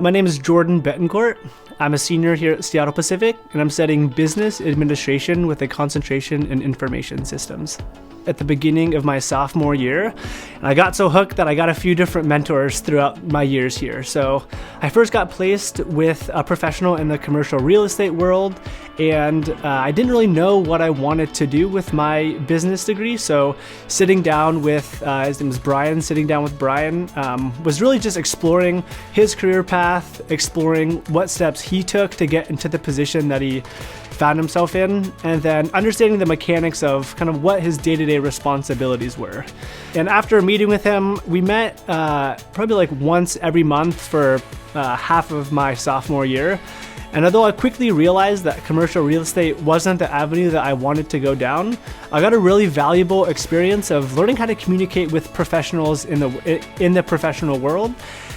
My name is Jordan Betancourt. I'm a senior here at Seattle Pacific, and I'm studying business administration with a concentration in information systems. At the beginning of my sophomore year, and I got so hooked that I got a few different mentors throughout my years here. So I first got placed with a professional in the commercial real estate world, and I didn't really know what I wanted to do with my business degree. So sitting down with, his name was Brian, was really just exploring his career path, exploring what steps he took to get into the position that he found himself in, and then understanding the mechanics of kind of what his day-to-day responsibilities were. And after meeting with him, we met probably like once every month for half of my sophomore year. And although I quickly realized that commercial real estate wasn't the avenue that I wanted to go down, I got a really valuable experience of learning how to communicate with professionals in the professional world.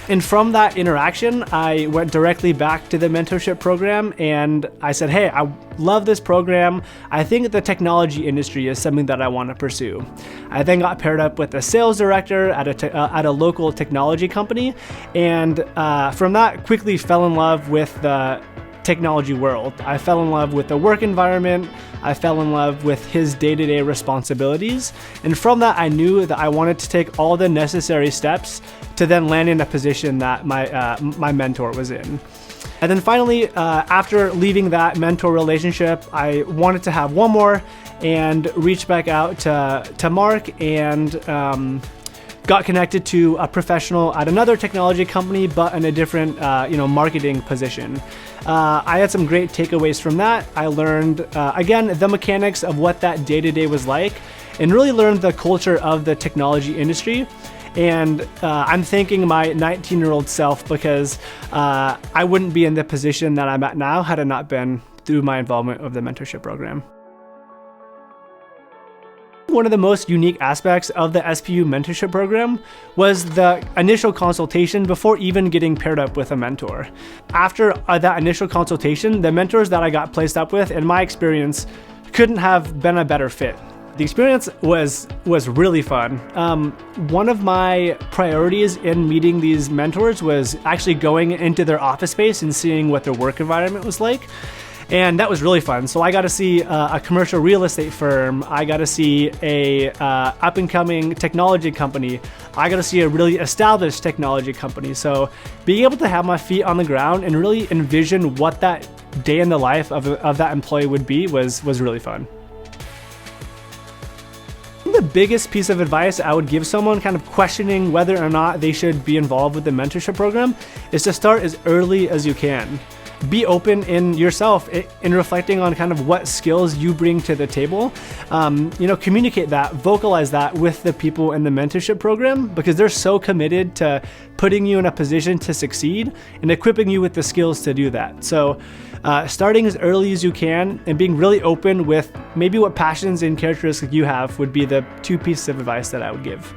And from that interaction, I went directly back to the mentorship program and I said, hey, I love this program. I think the technology industry is something that I want to pursue. I then got paired up with a sales director at a local technology company, and from that quickly fell in love with the technology world. I fell in love with the work environment. I fell in love with his day-to-day responsibilities. And from that, I knew that I wanted to take all the necessary steps to then land in a position that my mentor was in. And then finally, after leaving that mentor relationship, I wanted to have one more and reached back out to Mark and got connected to a professional at another technology company, but in a different marketing position. I had some great takeaways from that. I learned, again, the mechanics of what that day-to-day was like, and really learned the culture of the technology industry. And I'm thanking my 19-year-old self because I wouldn't be in the position that I'm at now had it not been through my involvement of the mentorship program. One of the most unique aspects of the SPU mentorship program was the initial consultation before even getting paired up with a mentor. After that initial consultation, the mentors that I got placed up with, in my experience, couldn't have been a better fit. The experience was really fun. One of my priorities in meeting these mentors was actually going into their office space and seeing what their work environment was like. And that was really fun. So I got to see a commercial real estate firm. I got to see a up-and-coming technology company. I got to see a really established technology company. So being able to have my feet on the ground and really envision what that day in the life of that employee would be was really fun. The biggest piece of advice I would give someone kind of questioning whether or not they should be involved with the mentorship program is to start as early as you can. Be open in yourself in reflecting on kind of what skills you bring to the table. Communicate that, vocalize that with the people in the mentorship program, because they're so committed to putting you in a position to succeed and equipping you with the skills to do that. So starting as early as you can and being really open with maybe what passions and characteristics you have would be the two pieces of advice that I would give.